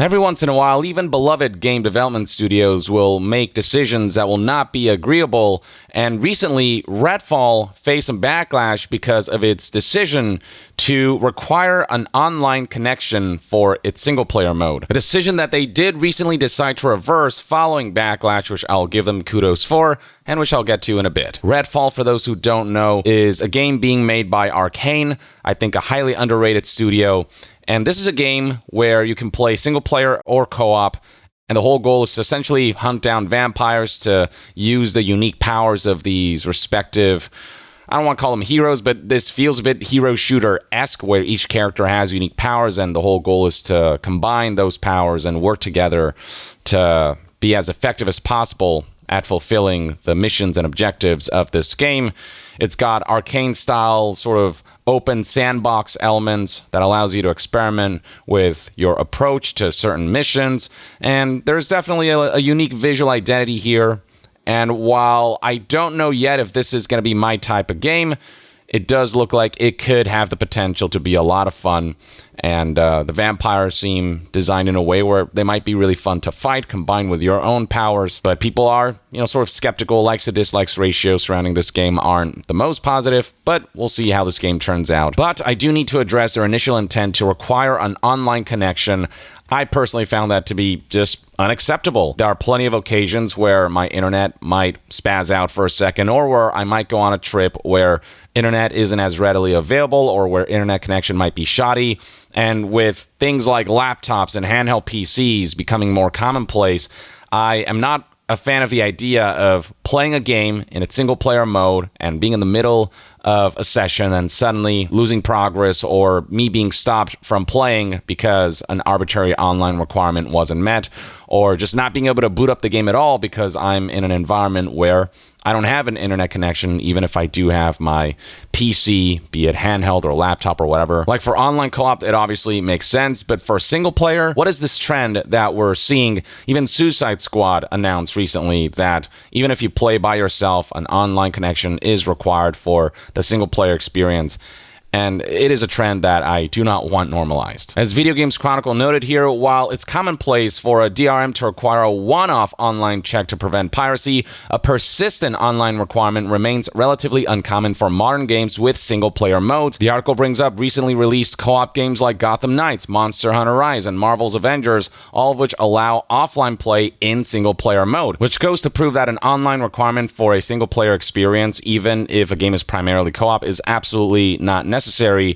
Every once in a while, even beloved game development studios will make decisions that will not be agreeable, and recently, Redfall faced some backlash because of its decision to require an online connection for its single-player mode. A decision that they did recently decide to reverse following backlash, which I'll give them kudos for, and which I'll get to in a bit. Redfall, for those who don't know, is a game being made by Arkane, I think a highly underrated studio. And this is a game where you can play single player or co-op, and the whole goal is to essentially hunt down vampires to use the unique powers of these respective, I don't want to call them heroes, but this feels a bit hero shooter-esque, where each character has unique powers, and the whole goal is to combine those powers and work together to be as effective as possible at fulfilling the missions and objectives of this game. It's got Arkane-style sort of open sandbox elements that allows you to experiment with your approach to certain missions, and there's definitely a unique visual identity here. And while I don't know yet if this is going to be my type of game, it does look like it could have the potential to be a lot of fun. And the vampires seem designed in a way where they might be really fun to fight, combined with your own powers. But people are, sort of skeptical. Likes to dislikes ratio surrounding this game aren't the most positive, but we'll see how this game turns out. But I do need to address their initial intent to require an online connection. I personally found that to be just unacceptable. There are plenty of occasions where my internet might spaz out for a second, or where I might go on a trip where internet isn't as readily available, or where internet connection might be shoddy. And with things like laptops and handheld PCs becoming more commonplace, I am not a fan of the idea of playing a game in its single-player mode and being in the middle of a session and suddenly losing progress, or me being stopped from playing because an arbitrary online requirement wasn't met, or just not being able to boot up the game at all because I'm in an environment where I don't have an internet connection, even if I do have my PC, be it handheld or laptop or whatever. Like for online co-op, it obviously makes sense, but for single player, what is this trend that we're seeing? Even Suicide Squad announced recently that even if you play by yourself, an online connection is required for the single player experience. And it is a trend that I do not want normalized. As Video Games Chronicle noted here, while it's commonplace for a DRM to require a one-off online check to prevent piracy, a persistent online requirement remains relatively uncommon for modern games with single-player modes. The article brings up recently released co-op games like Gotham Knights, Monster Hunter Rise, and Marvel's Avengers, all of which allow offline play in single-player mode, which goes to prove that an online requirement for a single-player experience, even if a game is primarily co-op, is absolutely not necessary.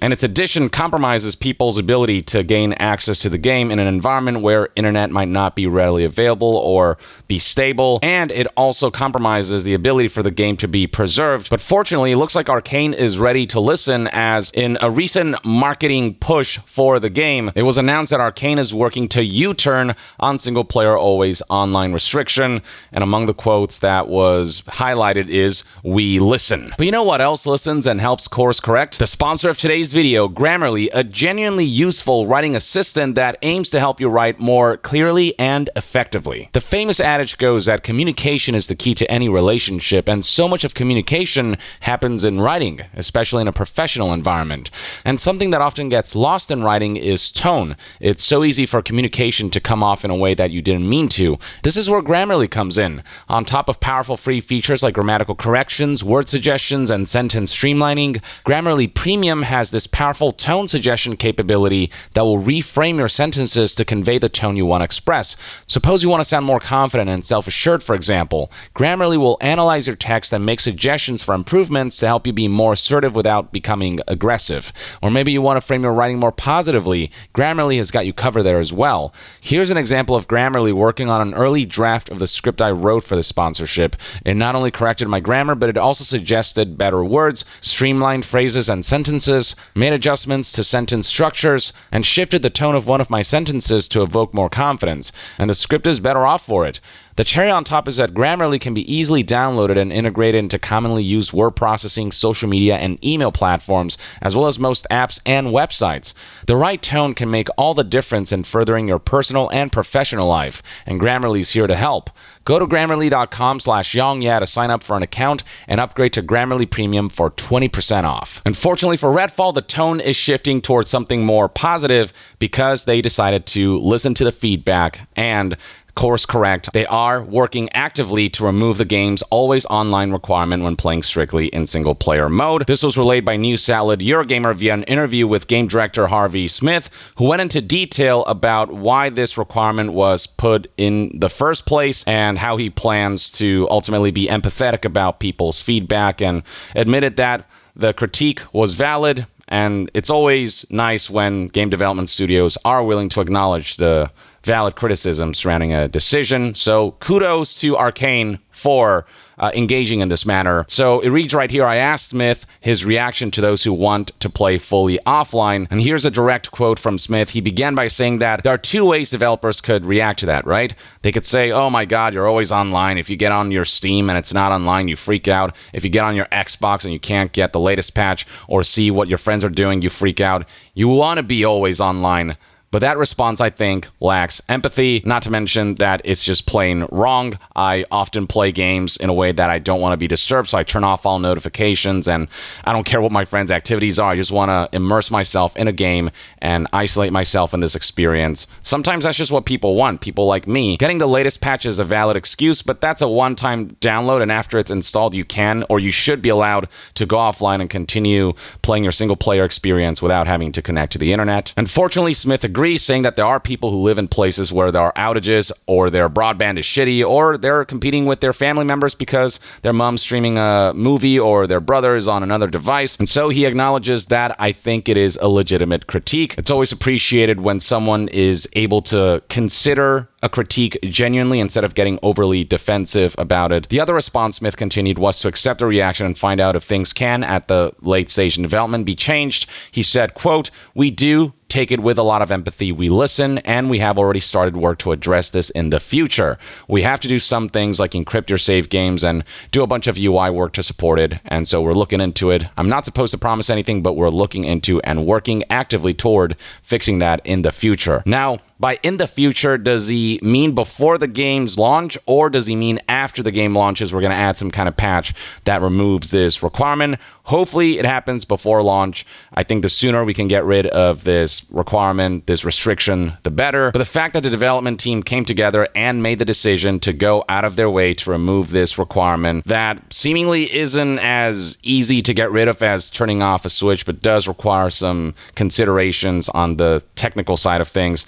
And its addition compromises people's ability to gain access to the game in an environment where internet might not be readily available or be stable, and it also compromises the ability for the game to be preserved. But fortunately, it looks like Arkane is ready to listen, as in a recent marketing push for the game, it was announced that Arkane is working to U-turn on single-player always online restriction, and among the quotes that was highlighted is, "We listen." But you know what else listens and helps course correct? The sponsor of today's video, Grammarly, a genuinely useful writing assistant that aims to help you write more clearly and effectively. The famous adage goes that communication is the key to any relationship, and so much of communication happens in writing, especially in a professional environment. And something that often gets lost in writing is tone. It's so easy for communication to come off in a way that you didn't mean to. This is where Grammarly comes in. On top of powerful free features like grammatical corrections, word suggestions, and sentence streamlining, Grammarly Premium has this powerful tone suggestion capability that will reframe your sentences to convey the tone you want to express. Suppose you want to sound more confident and self-assured, for example. Grammarly will analyze your text and make suggestions for improvements to help you be more assertive without becoming aggressive. Or maybe you want to frame your writing more positively. Grammarly has got you covered there as well. Here's an example of Grammarly working on an early draft of the script I wrote for the sponsorship. It not only corrected my grammar, but it also suggested better words, streamlined phrases and sentences, made adjustments to sentence structures, and shifted the tone of one of my sentences to evoke more confidence. And the script is better off for it. The cherry on top is that Grammarly can be easily downloaded and integrated into commonly used word processing, social media, and email platforms, as well as most apps and websites. The right tone can make all the difference in furthering your personal and professional life, and Grammarly's here to help. Go to Grammarly.com/YongYea to sign up for an account and upgrade to Grammarly Premium for 20% off. Unfortunately for Redfall, the tone is shifting towards something more positive because they decided to listen to the feedback and course correct. They are working actively to remove the game's always online requirement when playing strictly in single player mode. This was relayed by news outlet Eurogamer via an interview with game director Harvey Smith, who went into detail about why this requirement was put in the first place and how he plans to ultimately be empathetic about people's feedback, and admitted that the critique was valid. And it's always nice when game development studios are willing to acknowledge the valid criticism surrounding a decision. So kudos to Arkane for engaging in this manner. So it reads right here, I asked Smith his reaction to those who want to play fully offline. And here's a direct quote from Smith. He began by saying that there are two ways developers could react to that, right? They could say, oh my God, you're always online. If you get on your Steam and it's not online, you freak out. If you get on your Xbox and you can't get the latest patch or see what your friends are doing, you freak out. You want to be always online. But that response, I think, lacks empathy, not to mention that it's just plain wrong. I often play games in a way that I don't want to be disturbed, so I turn off all notifications, and I don't care what my friends' activities are. I just want to immerse myself in a game and isolate myself in this experience. Sometimes that's just what people want, people like me. Getting the latest patch is a valid excuse, but that's a one-time download, and after it's installed, you can or you should be allowed to go offline and continue playing your single-player experience without having to connect to the internet. Unfortunately, Smith agrees, saying that there are people who live in places where there are outages, or their broadband is shitty, or they're competing with their family members because their mom's streaming a movie or their brother is on another device. And so he acknowledges that. I think it is a legitimate critique. It's always appreciated when someone is able to consider a critique genuinely instead of getting overly defensive about it. The other response, Smith continued, was to accept the reaction and find out if things can, at the late stage in development, be changed. He said, quote, we do take it with a lot of empathy. We listen, and we have already started work to address this in the future. We have to do some things like encrypt your save games and do a bunch of UI work to support it, and so we're looking into it. I'm not supposed to promise anything, but we're looking into and working actively toward fixing that in the future. Now, by in the future, does he mean before the game's launch, or does he mean after the game launches we're going to add some kind of patch that removes this requirement? Hopefully it happens before launch. I think the sooner we can get rid of this requirement, this restriction, the better. But the fact that the development team came together and made the decision to go out of their way to remove this requirement that seemingly isn't as easy to get rid of as turning off a switch, but does require some considerations on the technical side of things,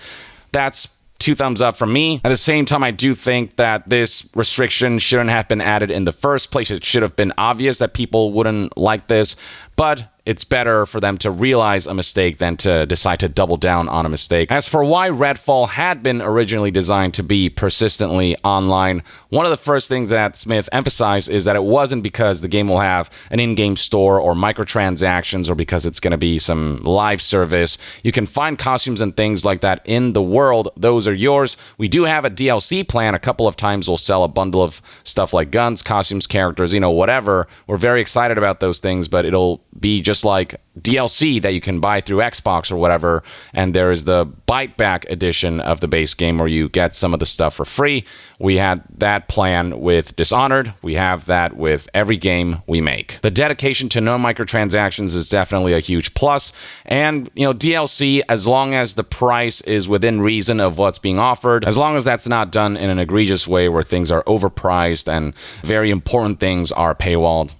that's 2 thumbs up from me. At the same time, I do think that this restriction shouldn't have been added in the first place. It should have been obvious that people wouldn't like this, but it's better for them to realize a mistake than to decide to double down on a mistake. As for why Redfall had been originally designed to be persistently online, one of the first things that Smith emphasized is that it wasn't because the game will have an in-game store or microtransactions, or because it's going to be some live service. You can find costumes and things like that in the world. Those are yours. We do have a DLC plan. A couple of times we'll sell a bundle of stuff like guns, costumes, characters, whatever. We're very excited about those things, but it'll be just like DLC that you can buy through Xbox or whatever. And there is the bite back edition of the base game where you get some of the stuff for free. We had that plan with Dishonored. We have that with every game we make. The dedication to no microtransactions is definitely a huge plus. And, DLC, as long as the price is within reason of what's being offered, as long as that's not done in an egregious way where things are overpriced and very important things are paywalled,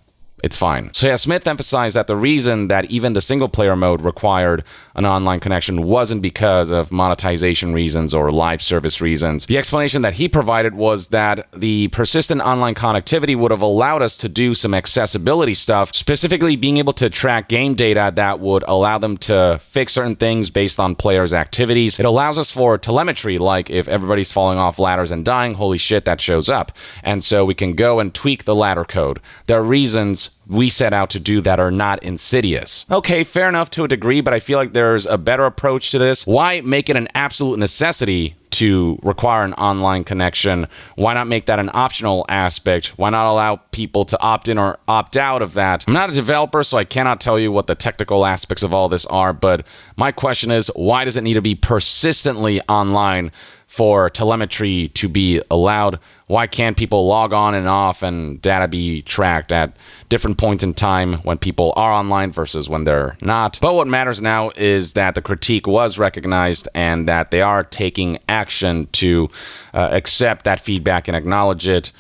it's fine. So yeah, Smith emphasized that the reason that even the single-player mode required an online connection wasn't because of monetization reasons or live service reasons. The explanation that he provided was that the persistent online connectivity would have allowed us to do some accessibility stuff, specifically being able to track game data that would allow them to fix certain things based on players' activities. It allows us for telemetry, like if everybody's falling off ladders and dying, holy shit, that shows up. And so we can go and tweak the ladder code. There are reasons we set out to do that are not insidious. Okay, fair enough to a degree, but I feel like there's a better approach to this. Why make it an absolute necessity to require an online connection? Why not make that an optional aspect? Why not allow people to opt in or opt out of that? I'm not a developer, so I cannot tell you what the technical aspects of all this are, but my question is, why does it need to be persistently online for telemetry to be allowed? Why can't people log on and off and data be tracked at different points in time when people are online versus when they're not? But what matters now is that the critique was recognized and that they are taking action to accept that feedback and acknowledge it.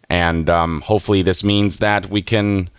And hopefully this means that we can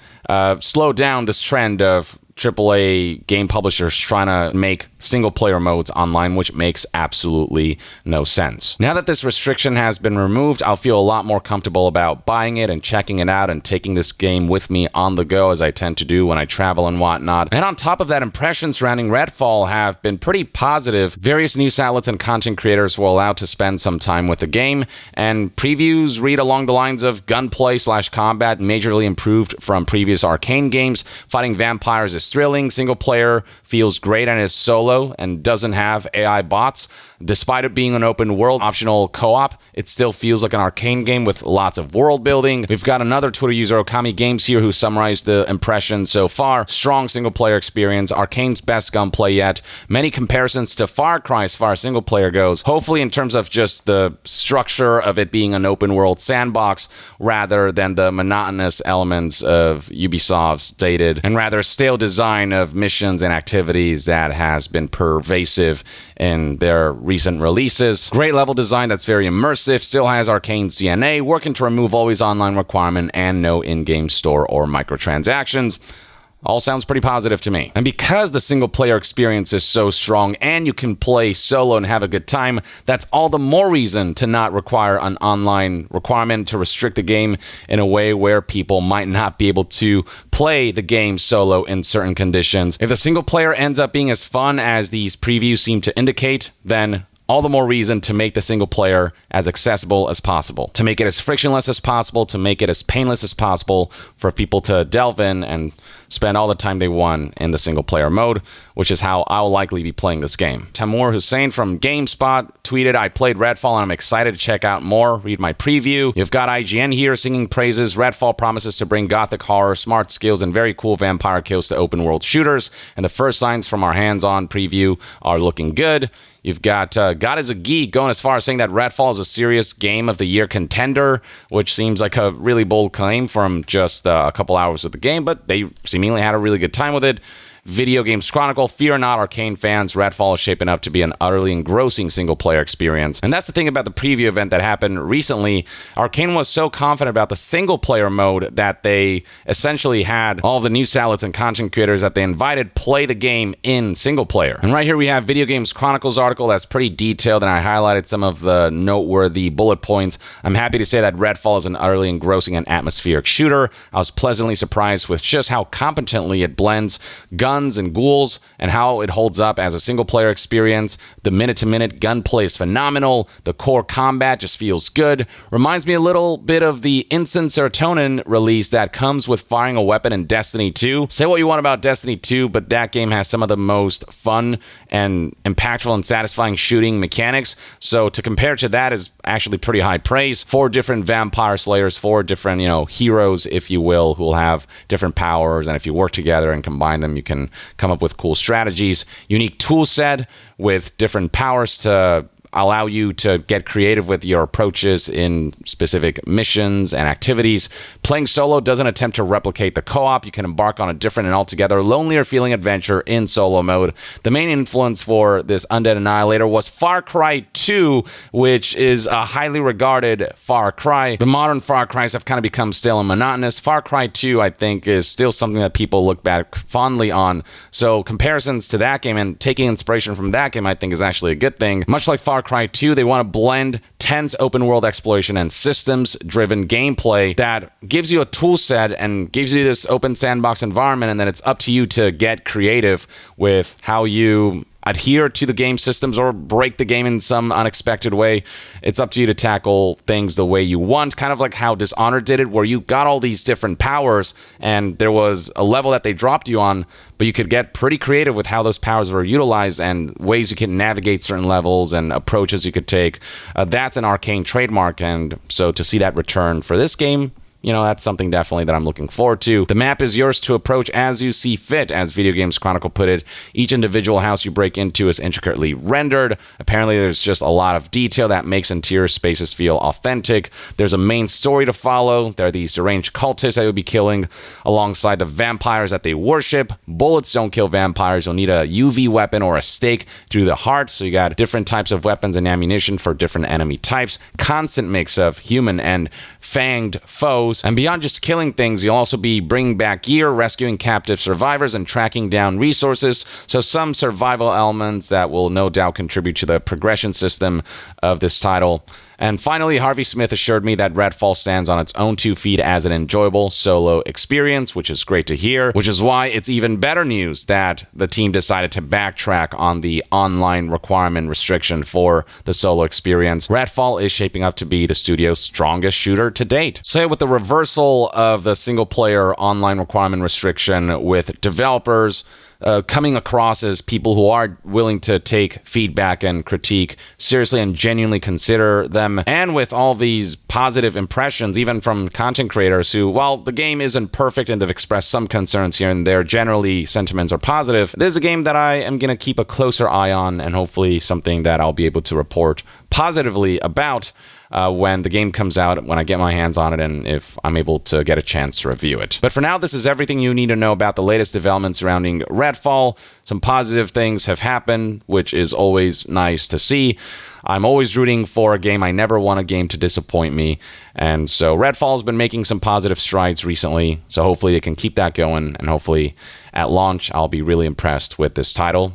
slow down this trend of AAA game publishers trying to make single-player modes online, which makes absolutely no sense. Now that this restriction has been removed, I'll feel a lot more comfortable about buying it and checking it out and taking this game with me on the go, as I tend to do when I travel and whatnot. And on top of that, impressions surrounding Redfall have been pretty positive. Various news outlets and content creators were allowed to spend some time with the game, and previews read along the lines of gunplay/combat majorly improved from previous Arkane games. Fighting vampires is thrilling. Single player feels great and is solo and doesn't have AI bots. Despite it being an open world optional co-op, it still feels like an Arkane game with lots of world building. We've got another Twitter user, Okami Games, here who summarized the impressions so far. Strong single player experience, Arkane's best gunplay yet. Many comparisons to Far Cry as far as single player goes. Hopefully in terms of just the structure of it being an open world sandbox rather than the monotonous elements of Ubisoft's dated and rather stale design of missions and activities that has been pervasive in their recent releases. Great level design that's very immersive, still has Arkane's DNA, working to remove always online requirement and no in-game store or microtransactions. All sounds pretty positive to me. And because the single player experience is so strong and you can play solo and have a good time, that's all the more reason to not require an online requirement to restrict the game in a way where people might not be able to play the game solo in certain conditions. If the single player ends up being as fun as these previews seem to indicate, then all the more reason to make the single player as accessible as possible, to make it as frictionless as possible, to make it as painless as possible for people to delve in and spend all the time they want in the single player mode, which is how I'll likely be playing this game. Tamoor Hussain from GameSpot tweeted, "I played Redfall and I'm excited to check out more. Read my preview." You've got IGN here singing praises. Redfall promises to bring gothic horror, smart skills, and very cool vampire kills to open world shooters, and the first signs from our hands-on preview are looking good. You've got God is a Geek going as far as saying that Redfall is a serious Game of the Year contender, which seems like a really bold claim from just a couple hours of the game, but they seemingly had a really good time with it. Video Games Chronicle, fear not, Arkane fans, Redfall is shaping up to be an utterly engrossing single-player experience. And that's the thing about the preview event that happened recently. Arkane was so confident about the single-player mode that they essentially had all the news outlets and content creators that they invited play the game in single-player. And right here we have Video Games Chronicle's article that's pretty detailed, and I highlighted some of the noteworthy bullet points. I'm happy to say that Redfall is an utterly engrossing and atmospheric shooter. I was pleasantly surprised with just how competently it blends guns and ghouls and how it holds up as a single player experience. The minute-to-minute gunplay is phenomenal. The core combat just feels good. Reminds me a little bit of the instant serotonin release that comes with firing a weapon in Destiny 2. Say what you want about Destiny 2, but that game has some of the most fun and impactful and satisfying shooting mechanics. So to compare to that is actually pretty high praise. 4 different vampire slayers, 4 different, heroes, if you will, who will have different powers, and if you work together and combine them, you can come up with cool strategies. Unique tool set with different powers to allow you to get creative with your approaches in specific missions and activities. Playing solo doesn't attempt to replicate the co-op. You can embark on a different and altogether lonelier feeling adventure in solo mode. The main influence for this Undead Annihilator was Far Cry 2, which is a highly regarded Far Cry. The modern Far Cries have kind of become stale and monotonous. Far Cry 2, I think, is still something that people look back fondly on. So comparisons to that game and taking inspiration from that game, I think, is actually a good thing. Much like Far Cry 2, they want to blend tense open world exploration and systems driven gameplay that gives you a tool set and gives you this open sandbox environment, and then it's up to you to get creative with how you adhere to the game systems or break the game in some unexpected way. It's up to you to tackle things the way you want, kind of like how Dishonored did it, where you got all these different powers and there was a level that they dropped you on, but you could get pretty creative with how those powers were utilized and ways you can navigate certain levels and approaches you could take. That's an Arkane trademark, and so to see that return for this game, that's something definitely that I'm looking forward to. The map is yours to approach as you see fit, as Video Games Chronicle put it. Each individual house you break into is intricately rendered. Apparently, there's just a lot of detail that makes interior spaces feel authentic. There's a main story to follow. There are these deranged cultists that you'll be killing alongside the vampires that they worship. Bullets don't kill vampires. You'll need a UV weapon or a stake through the heart. So you got different types of weapons and ammunition for different enemy types. Constant mix of human and fanged foes. And beyond just killing things, you'll also be bringing back gear, rescuing captive survivors, and tracking down resources. So some survival elements that will no doubt contribute to the progression system of this title. And finally, Harvey Smith assured me that Redfall stands on its own 2 feet as an enjoyable solo experience, which is great to hear, which is why it's even better news that the team decided to backtrack on the online requirement restriction for the solo experience. Redfall is shaping up to be the studio's strongest shooter to date. So with the reversal of the single-player online requirement restriction, with developers coming across as people who are willing to take feedback and critique seriously and genuinely consider them, and with all these positive impressions, even from content creators who, while the game isn't perfect and they've expressed some concerns here and there, generally sentiments are positive. This is a game that I am going to keep a closer eye on, and hopefully something that I'll be able to report positively about when the game comes out, when I get my hands on it, and if I'm able to get a chance to review it. But for now, this is everything you need to know about the latest developments surrounding Redfall. Some positive things have happened, which is always nice to see. I'm always rooting for a game. I never want a game to disappoint me. And so Redfall has been making some positive strides recently. So hopefully they can keep that going. And hopefully at launch, I'll be really impressed with this title.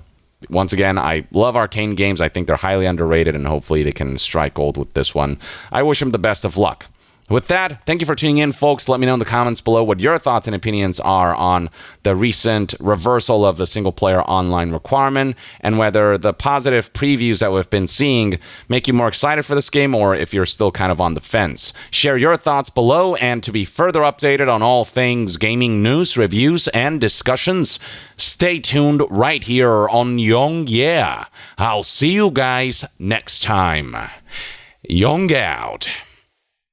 Once again, I love Arkane games. I think they're highly underrated, and hopefully they can strike gold with this one. I wish them the best of luck. With that, thank you for tuning in, folks. Let me know in the comments below what your thoughts and opinions are on the recent reversal of the single-player online requirement, and whether the positive previews that we've been seeing make you more excited for this game, or if you're still kind of on the fence. Share your thoughts below, and to be further updated on all things gaming news, reviews, and discussions, stay tuned right here on Young Yeah. I'll see you guys next time. Young out.